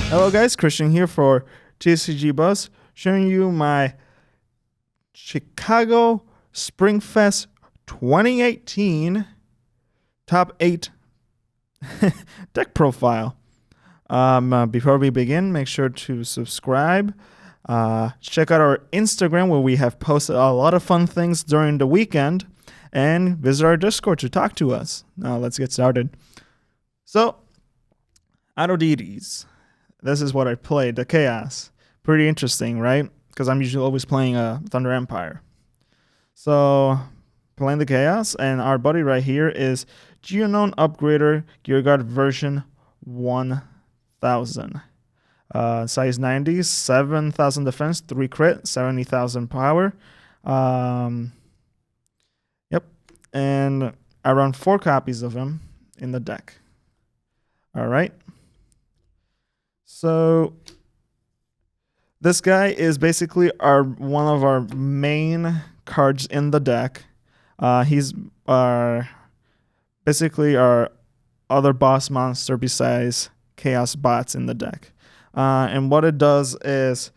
Hello guys, Christian here for TCG Buzz, showing you my Chicago Springfest 2018 top 8 deck profile. Before we begin, make sure to subscribe. Check out our Instagram where we have posted a lot of fun things during the weekend, and visit our Discord to talk to us. Now let's get started. So, Autodeities. This is what I played, the Chaos. Pretty interesting, right? Because I'm usually always playing Thunder Empire. So, playing the Chaos, and our buddy right here is Genome Upgrader Geargod version 1000. Size 90, 7,000 defense, 3 crit, 70,000 power. Yep. And I run 4 copies of him in the deck. Alright. So this guy is basically one of our main cards in the deck. He's basically our other boss monster besides Chaos Bots in the deck. And what it does is,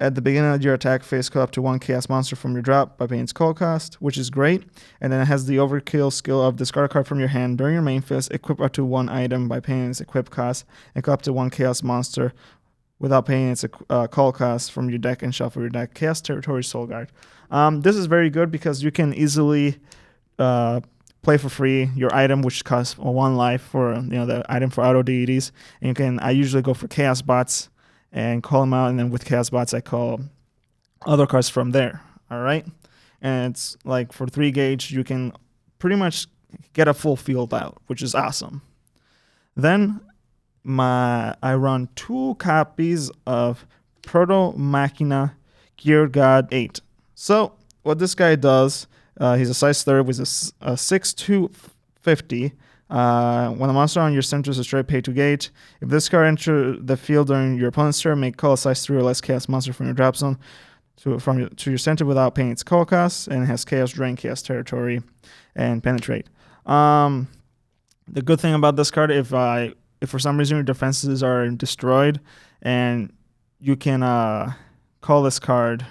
at the beginning of your attack phase, call up to 1 Chaos monster from your drop by paying its call cost, which is great. And then it has the overkill skill of discard a card from your hand during your main phase, equip up to 1 item by paying its equip cost, and call up to 1 Chaos monster without paying its call cost from your deck and shuffle your deck. Chaos Territory Soul Guard. This is very good because you can easily play for free your item, which costs 1 life for the item for Autodeities. And I usually go for Chaos Bots and call them out, and then with Chaos Bots I call other cards from there. All right, and it's like for 3 gauge you can pretty much get a full field out, which is awesome. Then I run 2 copies of Proto Machina Geargod 8. So what this guy does, he's a size 3 with a 6'2", 50. When a monster on your center is a straight pay to gauge, if this card enters the field during your opponent's turn, make call a size 3 or less Chaos monster from your drop zone to your center without paying its call costs, and it has Chaos Drain, Chaos Territory, and Penetrate. The good thing about this card, if for some reason your defenses are destroyed, and you can call this card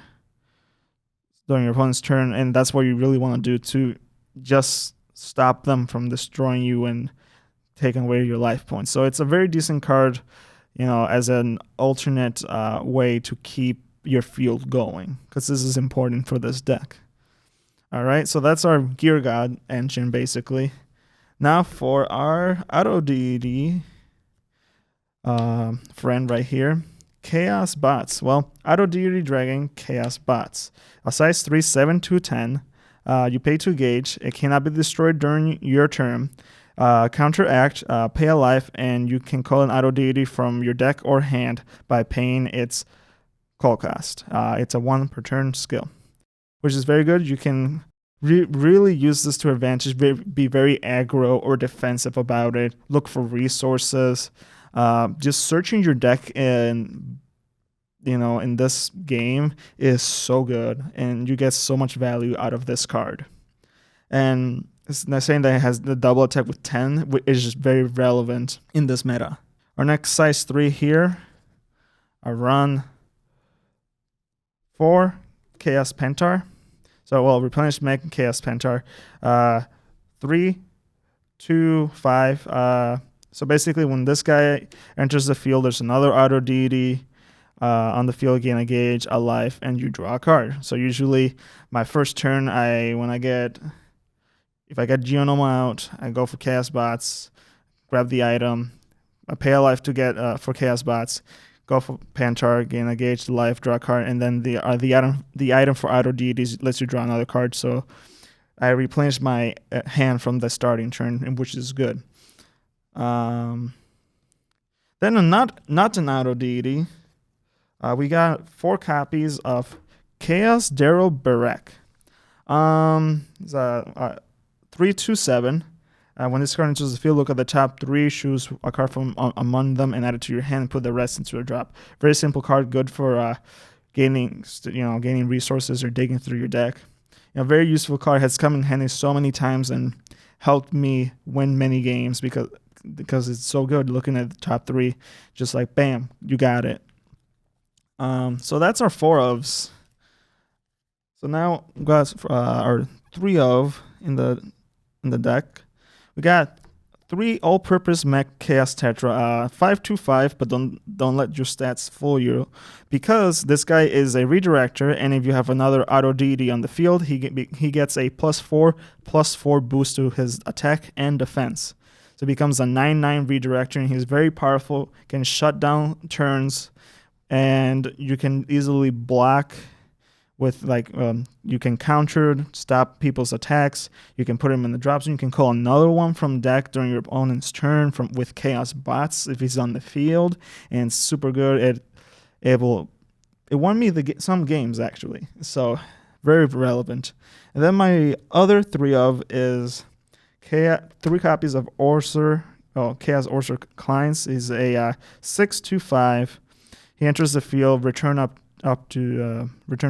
during your opponent's turn, and that's what you really want to do to just stop them from destroying you and taking away your life points. So it's a very decent card, as an alternate way to keep your field going, because this is important for this deck. All right, so that's our Geargod engine, basically. Now for our Autodeity friend right here, Chaos Bots. Well, Autodeity Dragon Chaos Bots. A size 3, 7, 2, 10. You pay 2 gauge. It cannot be destroyed during your turn. Counteract, pay a life, and you can call an Autodeity from your deck or hand by paying its call cost. It's a 1 per turn skill, which is very good. You can really use this to advantage, be very aggro or defensive about it. Look for resources. Just searching your deck in this game is so good, and you get so much value out of this card. And it's not saying that it has the double attack with 10, which is just very relevant in this meta. Our next size 3 here, I run 4 Chaos Pentar. So, Replenish, Mech, Chaos Pentar. 3, 2, 5. So basically, when this guy enters the field, there's another Autodeity on the field, gain a gauge, a life, and you draw a card. So usually, my first turn, if I get Genome out, I go for Chaos Bots, grab the item, I pay a life to get for Chaos Bots, go for Pentar, gain a gauge, life, draw a card, and then the item for Autodeities lets you draw another card. So I replenish my hand from the starting turn, which is good. Then not an Autodeity. We got 4 copies of Chaos Darryl Berck. It's a 3/2/7. When this card enters the field, look at the top 3, choose a card from among them, and add it to your hand, and put the rest into a drop. Very simple card, good for gaining resources or digging through your deck. Very useful card. Has come in handy so many times and helped me win many games because because it's so good. Looking at the top 3, just like bam, you got it. So that's our 4 ofs. So now we got our 3 of in the deck. We got 3 all-purpose Mech Chaos Tetra, 525, but don't let your stats fool you, because this guy is a redirector, and if you have another Autodeity on the field, he gets a +4/+4 boost to his attack and defense. So it becomes a 9/9 redirector, and he's very powerful, can shut down turns, and you can easily block with you can counter, stop people's attacks. You can put him in the drop zone. You can call another one from deck during your opponent's turn with Chaos Bots if he's on the field, and it's super good. It won me some games actually, so very relevant. And then my other 3 of is 3 copies of Orser. Chaos Orser Kleinz is a 6/2/5. He enters the field, return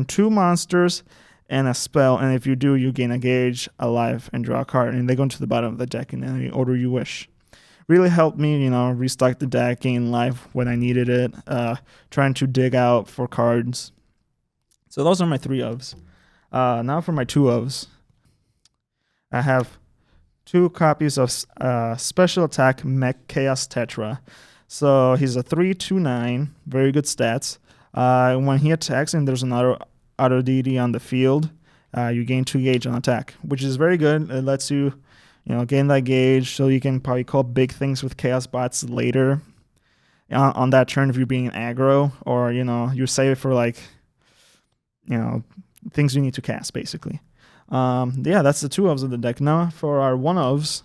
2 monsters and a spell, and if you do, you gain a gauge, a life, and draw a card, and they go into the bottom of the deck in any order you wish. Really helped me, restock the deck, gain life when I needed it, trying to dig out for cards. So those are my 3 ofs. Now for my 2 ofs. I have 2 copies of Special Attack Mech Chaos Tetra. So he's a 3/2/9, very good stats. When he attacks and there's another Autodeity on the field, you gain 2 gauge on attack, which is very good. It lets you, gain that gauge, so you can probably call big things with Chaos Bots later on that turn if you're being aggro, or you save it for things you need to cast basically. That's the 2 ofs of the deck. Now for our 1 ofs,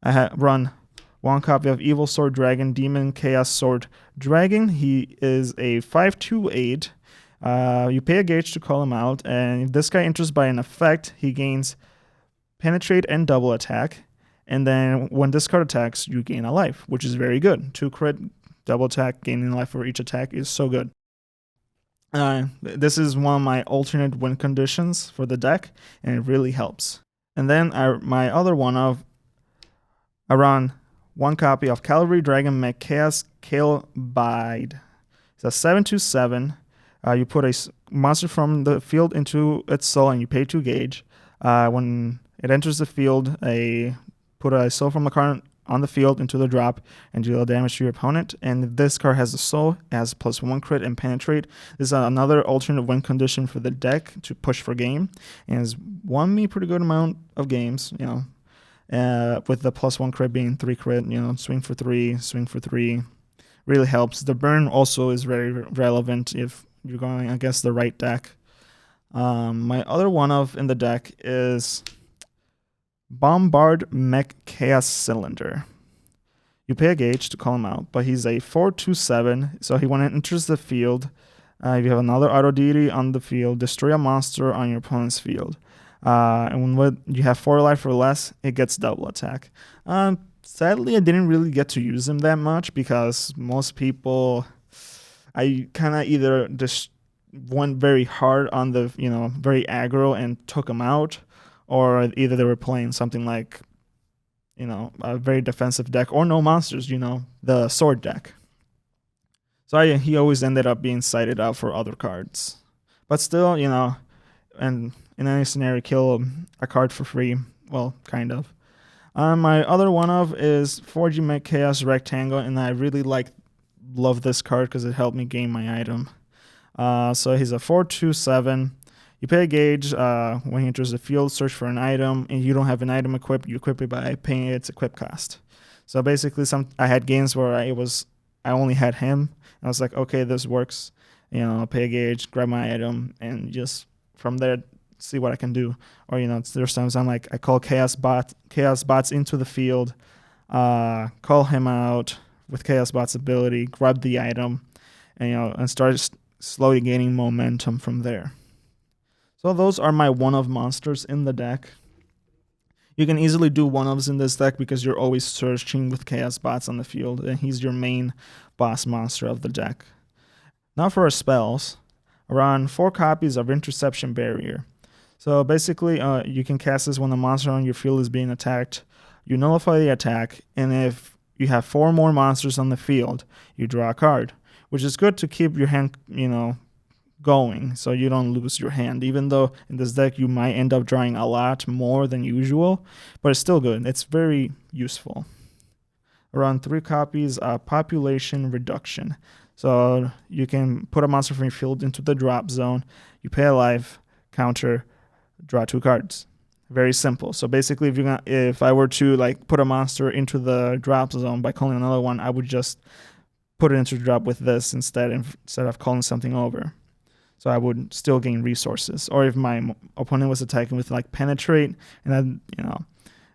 I run 1 copy of Evil Sword Dragon, Demon Chaos Sword Dragon. He is a 5/2/8. You pay a gauge to call him out, and if this guy enters by an effect, he gains Penetrate and Double Attack. And then when this card attacks, you gain a life, which is very good. 2 crit, double attack, gaining life for each attack is so good. This is one of my alternate win conditions for the deck, and it really helps. And then my other 1 of, I run 1 copy of Cavalry Dragon Mech Chaos Byde. It's a 7/2/7. You put a monster from the field into its soul, and you pay 2 gauge. When it enters the field, put a soul from the card on the field into the drop and deal damage to your opponent. And if this card has a soul, it has +1 crit and penetrate. This is another alternate win condition for the deck to push for game, and has won me a pretty good amount of games, with the +1 crit being 3 crit, swing for 3, really helps. The burn also is very relevant if you're going against the right deck. My other 1 of in the deck is Bombard Mech Chaos Cylinder. You pay a gauge to call him out, but he's a 4/2/7, so when it enters the field, if you have another Autodeity on the field, destroy a monster on your opponent's field. And when you have 4 life or less, it gets double attack. Sadly, I didn't really get to use him that much, because most people, I kind of either just went very hard on the, very aggro and took him out, or either they were playing something like, a very defensive deck, or no monsters, the sword deck. So he always ended up being sighted out for other cards. But still, and in any scenario, kill a card for free. Well, kind of. My other 1 of is 4G Mech Chaos Rectangle, and I really love this card because it helped me gain my item. So he's a 4/2/7. You pay a gauge when he enters the field, search for an item, and you don't have an item equipped, you equip it by paying its equip cost. So basically, I had games where I only had him. I was like, okay, this works. I'll pay a gauge, grab my item, and just from there see what I can do. Or there's times I call Chaos Bots into the field, call him out with Chaos Bot's ability, grab the item, and start slowly gaining momentum from there. So those are my 1 of monsters in the deck. You can easily do 1 ofs in this deck because you're always searching with Chaos Bots on the field, and he's your main boss monster of the deck. Now for our spells, I run 4 copies of Interception Barrier. So basically, you can cast this when a monster on your field is being attacked. you nullify the attack, and if you have 4 more monsters on the field, you draw a card, which is good to keep your hand, going so you don't lose your hand, even though in this deck you might end up drawing a lot more than usual, but it's still good. It's very useful. Around 3 copies of population reduction. So you can put a monster from your field into the drop zone, you pay a life, counter, draw 2 cards. Very simple. So basically, if I were to like put a monster into the drop zone by calling another one, I would just put it into the drop with this instead of calling something over. So I would still gain resources. Or if my opponent was attacking with like penetrate, and then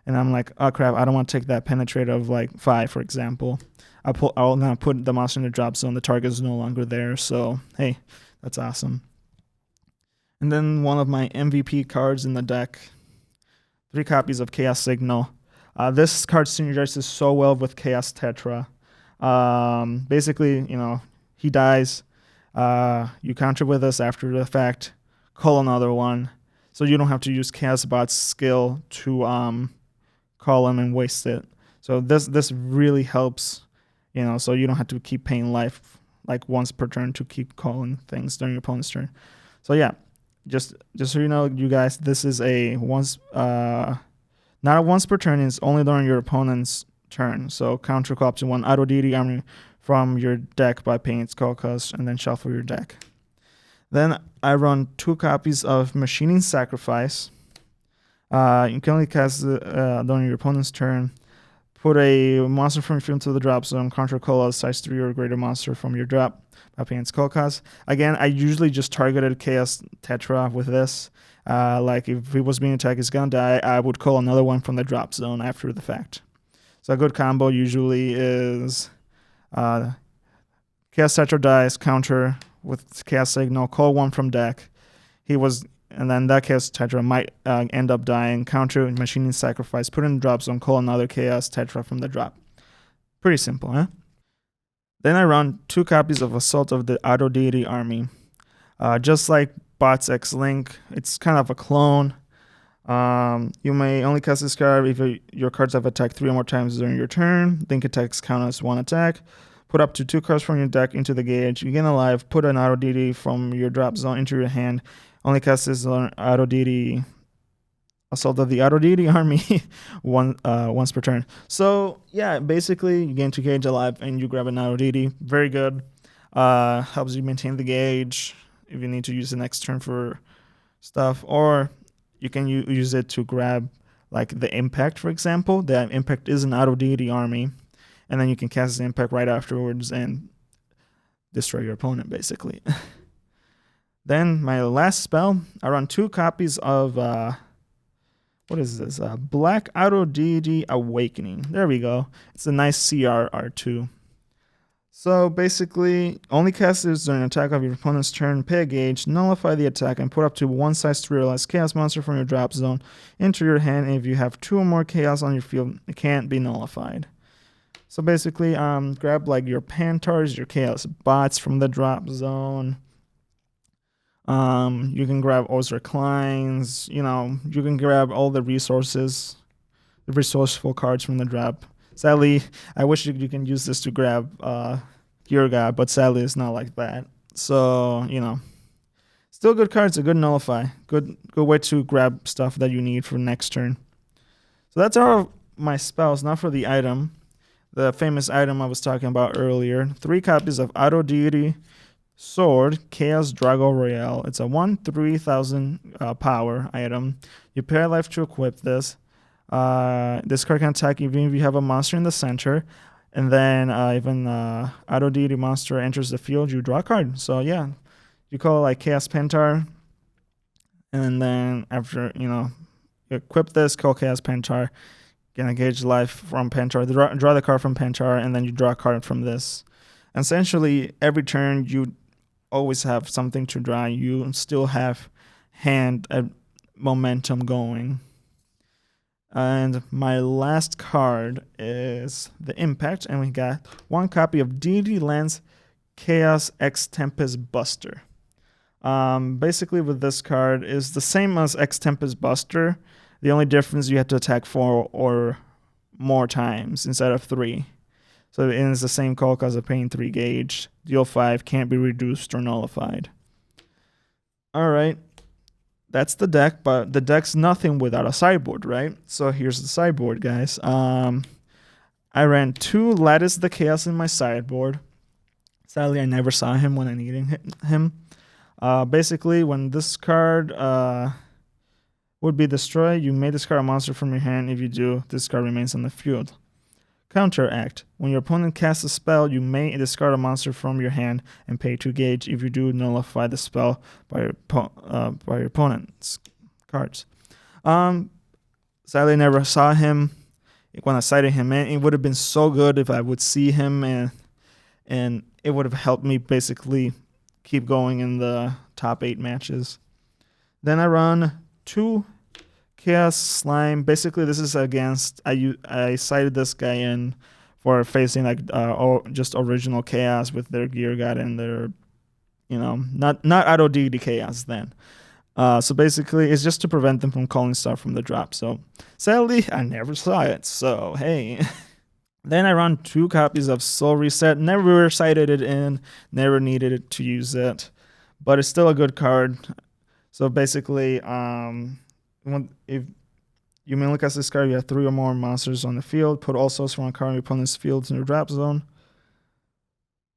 and I'm like, oh crap, I don't want to take that penetrate of like 5, for example. I'll now put the monster in the drop zone. The target is no longer there. So hey, that's awesome. And then one of my MVP cards in the deck. 3 copies of Chaos Signal. This card synergizes so well with Chaos Tetra. Basically, he dies. You counter with this after the fact. Call another one. So you don't have to use Chaos Bot's skill to call him and waste it. So this really helps, so you don't have to keep paying life like once per turn to keep calling things during your opponent's turn. So yeah. Just so you know, you guys, this is a not a once per turn. It's only during your opponent's turn. So counter call up to 1 Autodeity army from your deck by paying its call cost, and then shuffle your deck. Then I run 2 copies of Machining Sacrifice. You can only cast during your opponent's turn. Put a monster from your field to the drop zone. Counter call a size 3 or greater monster from your drop by paying its call cost. Again, I usually just targeted Chaos Tetra with this. Like if he was being attacked, he's gonna die. I would call another one from the drop zone after the fact. So a good combo usually is Chaos Tetra dies, counter with Chaos Signal, call one from deck. And then that Chaos Tetra might end up dying, counter Machining Sacrifice, put in the drop zone, call another Chaos Tetra from the drop. Pretty simple, huh? Then I run 2 copies of Assault of the Autodeity army. Just like Bots X Link, it's kind of a clone. You may only cast this card if your cards have attacked 3 or more times during your turn. Link attacks count as 1 attack. Put up to 2 cards from your deck into the gauge. You gain a life. Put an Autodeity from your drop zone into your hand. Only cast this on Autodeity. Assault of the Autodeity army once per turn. So yeah, basically you gain 2 gauge alive and you grab an Autodeity. Very good. Helps you maintain the gauge if you need to use the next turn for stuff, or you can use it to grab like the Impact, for example. The Impact is an Autodeity army, and then you can cast the Impact right afterwards and destroy your opponent basically. Then my last spell, I run 2 copies of what is this? Black Autodeity Awakening. There we go. It's a nice CRR2. So basically, only cast this during an attack of your opponent's turn, pay a gauge, nullify the attack, and put up to 1 size 3 or less Chaos monster from your drop zone into your hand. And if you have 2 or more Chaos on your field, it can't be nullified. So basically, grab like your Pentars, your Chaos bots from the drop zone. You can grab Orser Kleinz, you can grab all the resources, the resourceful cards from the drop. Sadly, I wish you can use this to grab Geargod, but sadly it's not like that. So, still good cards, a good nullify. Good way to grab stuff that you need for next turn. So that's all of my spells, not for the item. The famous item I was talking about earlier. 3 copies of Autodeity Sword, Chaos Dragoroyale. It's a 1/3000 power item. You pay a life to equip this. This card can attack even if you have a monster in the center. And then even Autodeity monster enters the field, you draw a card. So yeah, you call it like Chaos Pentar. And then after, you equip this, call Chaos Pentar. Get a gauge life from Pentar. Draw the card from Pentar, and then you draw a card from this. Essentially, every turn you always have something to draw. You still have hand momentum going. And my last card is the Impact, and we got 1 copy of Deity Lens Chaos X Tempest Buster. Basically with this card is the same as X Tempest Buster. The only difference, you have to attack 4 or more times instead of 3. So it is the same call because of paying 3 gauge. Deal 5, can't be reduced or nullified. Alright, that's the deck, but the deck's nothing without a sideboard, right? So here's the sideboard, guys. I ran 2 Lattice the Chaos in my sideboard. Sadly, I never saw him when I needed him. Basically, when this card would be destroyed, you may discard a monster from your hand. If you do, this card remains on the field. Counteract. When your opponent casts a spell, you may discard a monster from your hand and pay 2 gauge. If you do, nullify the spell by your opponent's cards. Sadly, I never saw him. When I cited him in, it would have been so good if I would see him, and it would have helped me basically keep going in the top 8 matches. Then I run 2 Chaos Slime. Basically, this is against, I cited this guy in for facing like just original Chaos with their Geargod and their, not Autodeity Chaos then. So basically, it's just to prevent them from calling stuff from the drop. So sadly, I never saw it. So hey. Then I run 2 copies of Soul Reset. Never cited it in. Never needed it to use it. But it's still a good card. So basically, if you may look at this card, you have 3 or more monsters on the field. Put all souls from a card on your opponent's field in your drop zone.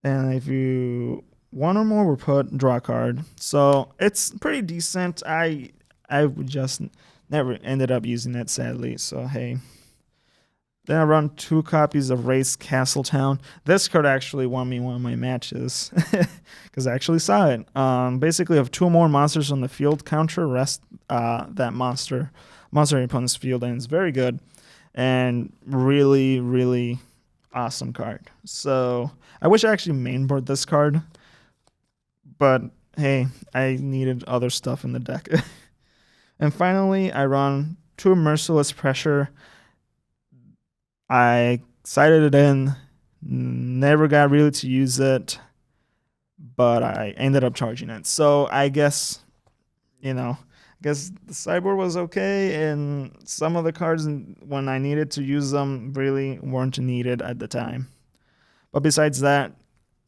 And if you 1 or more, will put draw a card. So it's pretty decent. I would just never ended up using it, sadly. So hey. Then I run 2 copies of Race Castletown. This card actually won me one of my matches because I actually saw it. Basically, have 2 or more monsters on the field. Counter rest that monster in your opponent's field, and it's very good and really, really awesome card. So I wish I actually mainboard this card, but hey, I needed other stuff in the deck. And finally, I run 2 Merciless Pressure. I cited it in, never got really to use it, but I ended up charging it. So I guess, the sideboard was okay, and some of the cards, when I needed to use them, really weren't needed at the time. But besides that,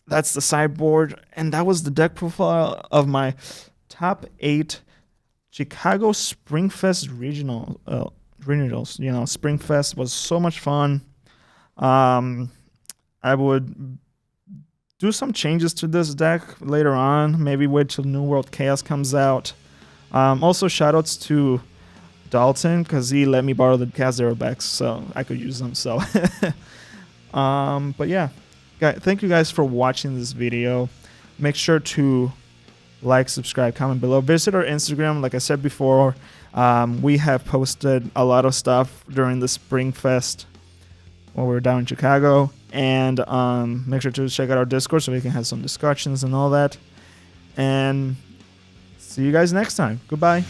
that's the sideboard, and that was the deck profile of my top 8 Chicago Springfest regionals. Springfest was so much fun. I would do some changes to this deck later on. Maybe wait till New World Chaos comes out. Also, shoutouts to Dalton because he let me borrow the Cast Zero Becks, so I could use them. So, but yeah, thank you guys for watching this video. Make sure to like, subscribe, comment below. Visit our Instagram, like I said before. We have posted a lot of stuff during the Springfest when we were down in Chicago, and make sure to check out our Discord so we can have some discussions and all that. And see you guys next time. Goodbye.